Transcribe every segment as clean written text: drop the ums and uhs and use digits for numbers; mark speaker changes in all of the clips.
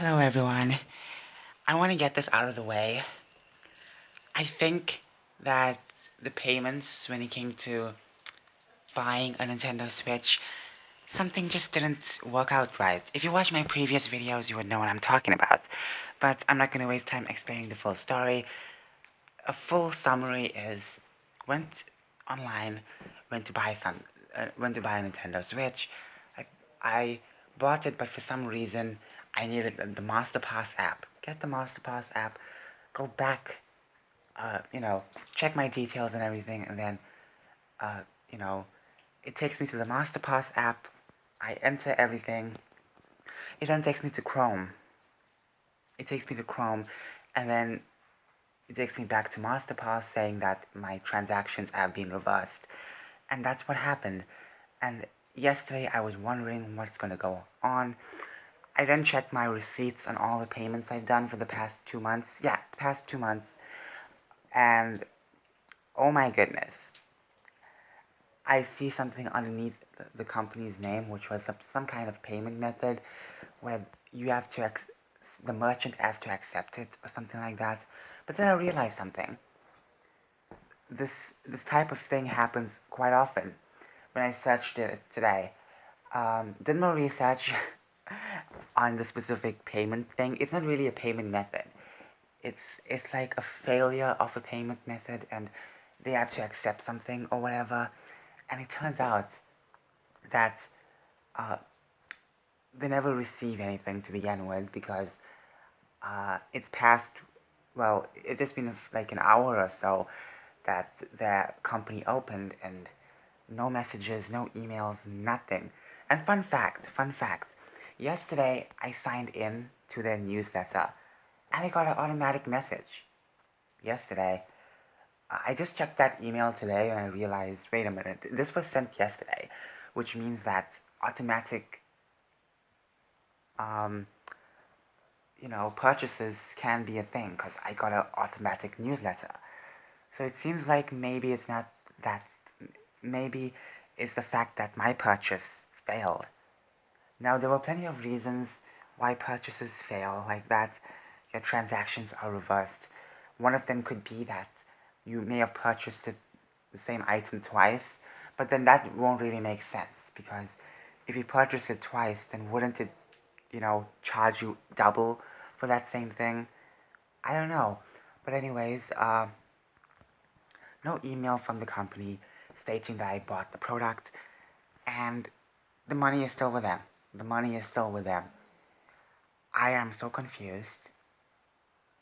Speaker 1: Hello, everyone. I want to get this out of the way. I think that the payments, when it came to buying a Nintendo Switch, something just didn't work out right. If you watch my previous videos, you would know what I'm talking about. But I'm not going to waste time explaining the full story. A full summary is went online, went to buy a Nintendo Switch. I, I bought it, but for some reason I needed the MasterPass app. Get the MasterPass app, go back, check my details and everything, and then, uh, you know, it takes me to the MasterPass app. I enter everything. It then takes me to Chrome. It takes me to Chrome, and then it takes me back to MasterPass saying that my transactions have been reversed. And that's what happened. And yesterday I was wondering what's going to go on. I then checked my receipts on all the payments I've done for the past 2 months. Yeah, the past 2 months. And oh my goodness. I see something underneath the company's name, which was some kind of payment method where you have to, the merchant has to accept it or something like that. But then I realized something. This type of thing happens quite often. When I searched it today, did more research on the specific payment thing. It's not really a payment method. It's like a failure of a payment method, and they have to accept something or whatever. And it turns out that uh, they never receive anything to begin with because it's past. Well, it's just been like an hour or so that the company opened, and no messages, no emails, nothing. And fun fact, yesterday I signed in to their newsletter and I got an automatic message. Yesterday, I just checked that email today and I realized, wait a minute, this was sent yesterday, which means that automatic, um, purchases can be a thing because I got an automatic newsletter. So it seems like maybe it's not that, maybe it's the fact that my purchase failed. Now, there were plenty of reasons why purchases fail, like that your transactions are reversed. One of them could be that you may have purchased the same item twice, but then that won't really make sense because if you purchase it twice, then wouldn't it, charge you double for that same thing? I don't know. But, anyways, no email from the company stating that I bought the product, and the money is still with them. The money is still with them. I am so confused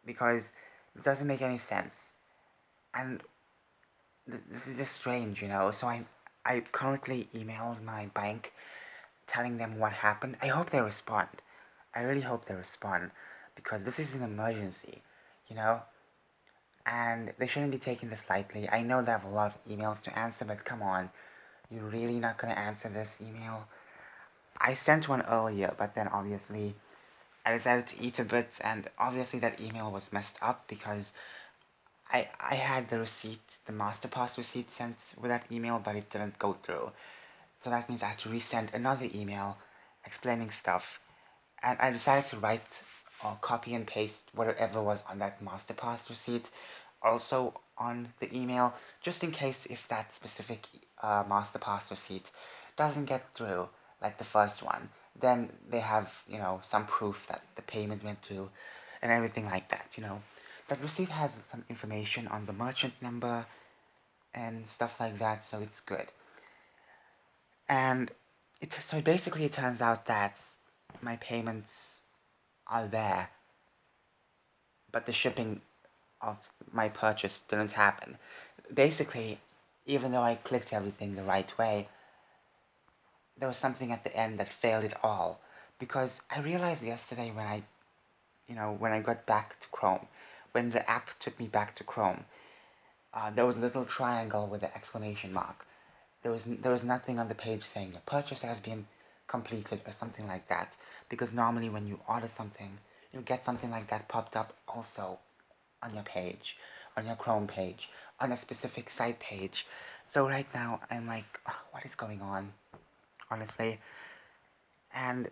Speaker 1: because it doesn't make any sense. And this is just strange. So I currently emailed my bank telling them what happened. I hope they respond. I really hope they respond because this is an emergency, you know? And they shouldn't be taking this lightly. I know they have a lot of emails to answer, but come on. You're really not going to answer this email? I sent one earlier, but then obviously I decided to eat a bit, and obviously that email was messed up because I had the receipt, the MasterPass receipt sent with that email, but it didn't go through. So that means I had to resend another email explaining stuff, and I decided to write or copy and paste whatever was on that MasterPass receipt also on the email, just in case if that specific MasterPass receipt doesn't get through, like the first one, then they have, some proof that the payment went through and everything like that. That receipt has some information on the merchant number and stuff like that, so it's good. And so basically it turns out that my payments are there, but the shipping of my purchase didn't happen. Basically, even though I clicked everything the right way, there was something at the end that failed it all. Because I realized yesterday when I got back to Chrome, when the app took me back to Chrome, there was a little triangle with an exclamation mark. There was nothing on the page saying your purchase has been completed or something like that. Because normally when you order something, you'll get something like that popped up also on your page, on your Chrome page, on a specific site page. So right now I'm like, what is going on? Honestly. And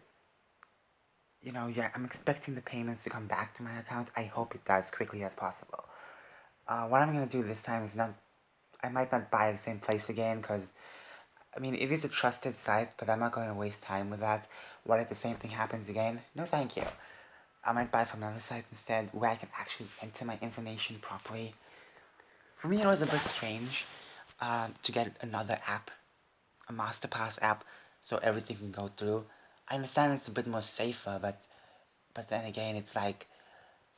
Speaker 1: Yeah, I'm expecting the payments to come back to my account. I hope it does quickly as possible. What I'm gonna do this time is not. I might not buy the same place again because it is a trusted site, but I'm not going to waste time with that. What if the same thing happens again? No, thank you. I might buy from another site instead where I can actually enter my information properly. For me, it was a bit strange to get another app, a MasterPass app, so everything can go through. I understand it's a bit more safer, but then again, it's like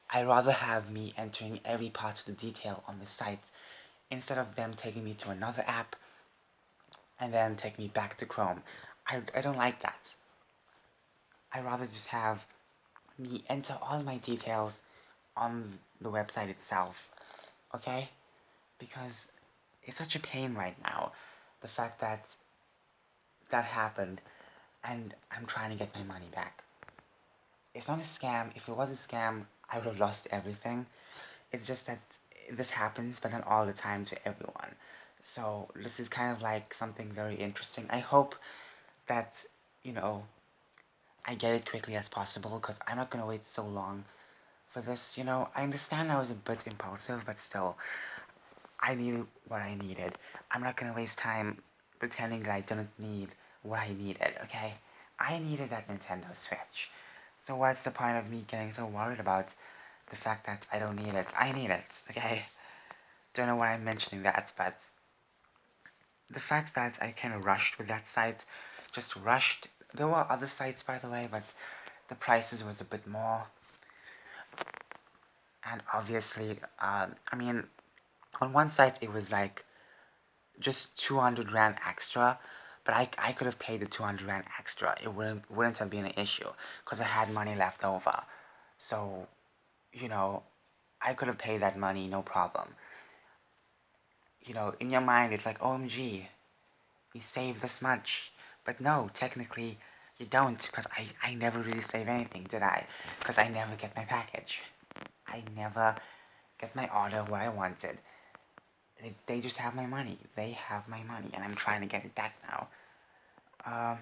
Speaker 1: I'd rather have me entering every part of the detail on the site instead of them taking me to another app and then take me back to Chrome. I don't like that. I'd rather just have me enter all my details on the website itself, okay? Because it's such a pain right now, the fact that that happened, and I'm trying to get my money back. It's not a scam. If it was a scam, I would have lost everything. It's just that this happens, but not all the time to everyone. So this is kind of like something very interesting. I hope that, you know, I get it quickly as possible because I'm not going to wait so long for this. I understand I was a bit impulsive, but still, I needed what I needed. I'm not going to waste time pretending that I didn't need what I needed, okay? I needed that Nintendo Switch. So what's the point of me getting so worried about the fact that I don't need it? I need it, okay? Don't know why I'm mentioning that, but the fact that I kind of rushed with that site, just rushed. There were other sites, by the way, but the prices was a bit more. And obviously, on one site it was like just 200 rand extra, but I could have paid the 200 rand extra. It wouldn't have been an issue because I had money left over. So, you know, I could have paid that money, no problem. In your mind, it's like, OMG, you saved this much. But no, technically, you don't, because I never really save anything, did I? Because I never get my package. I never get my order what I wanted. They just have my money. They have my money, and I'm trying to get it back now. Um,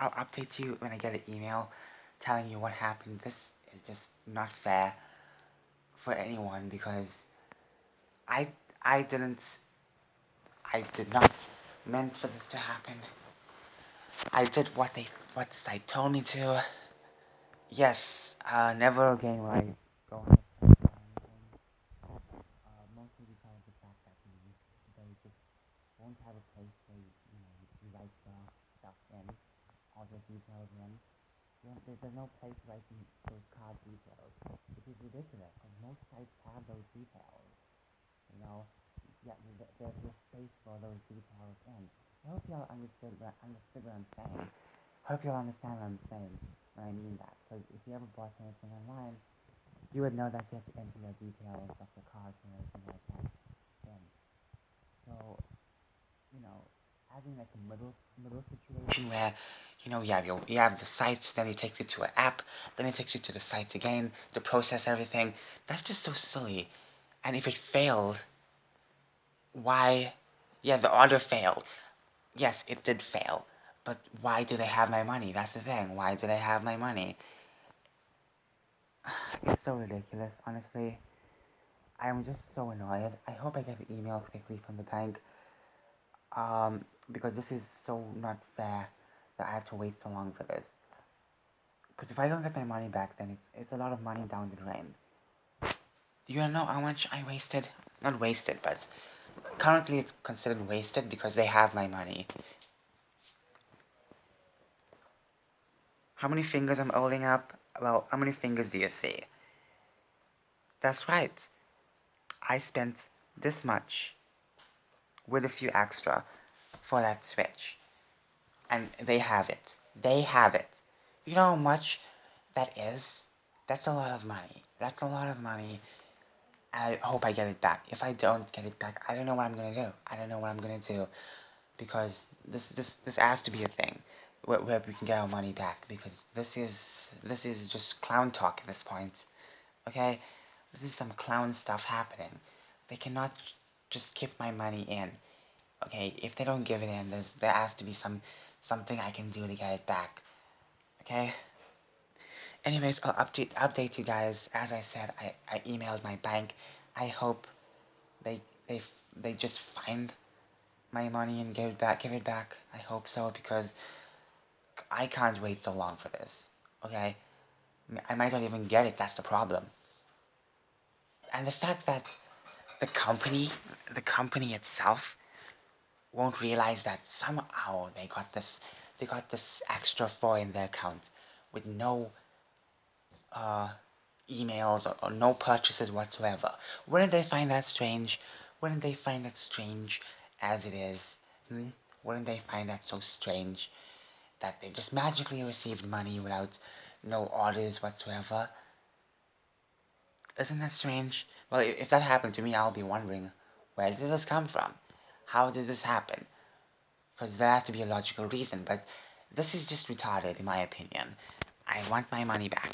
Speaker 1: I'll update you when I get an email telling you what happened. This is just not fair for anyone because I I didn't I did not meant for this to happen. I did what the site told me to. Yes, never again will I go on this site or anything. Mostly because of the fact that they just won't have a place where you write the stuff in, all the details in. There's no place writing those card details, which is ridiculous because most sites have those details. You know, yeah, there's a space for those details in. I hope y'all understood what I'm saying. I hope y'all understand what I'm saying when I mean that. Because if you ever bought anything online, you would know that you have to enter your details of the cards and everything like that in. So, you know, having like a middle situation where you have the sites, then it takes you to an app, then it takes you to the site again to process everything. That's just so silly. And if it failed, why? Yeah, the order failed. Yes, it did fail. But why do they have my money? That's the thing. Why do they have my money? It's so ridiculous, honestly. I'm just so annoyed. I hope I get an email quickly from the bank. Because this is so not fair that I have to wait so long for this. Because if I don't get my money back, then it's a lot of money down the drain. You know how much I wasted? Not wasted, but currently it's considered wasted because they have my money. How many fingers I'm holding up? Well, how many fingers do you see? That's right. I spent this much with a few extra for that Switch. And they have it. They have it. You know how much that is? That's a lot of money. That's a lot of money. I hope I get it back. If I don't get it back, I don't know what I'm gonna do. I don't know what I'm gonna do because this has to be a thing where we can get our money back because this is just clown talk at this point. Okay, this is some clown stuff happening. They cannot just keep my money in. Okay, if they don't give it in, there has to be something I can do to get it back. Okay, Anyways, I'll update you guys. As I said, I emailed my bank. I hope they they they just find my money and give it back. I hope so, because I can't wait so long for this. Okay, I might not even get it. That's the problem. And the fact that the company itself won't realize that somehow they got this extra 4 in their account with no uh, emails or no purchases whatsoever. Wouldn't they find that strange? Wouldn't they find that strange as it is? Hmm? Wouldn't they find that so strange that they just magically received money without no orders whatsoever? Isn't that strange? Well, if that happened to me, I'll be wondering, where did this come from? How did this happen? Because there has to be a logical reason, but this is just retarded in my opinion. I want my money back.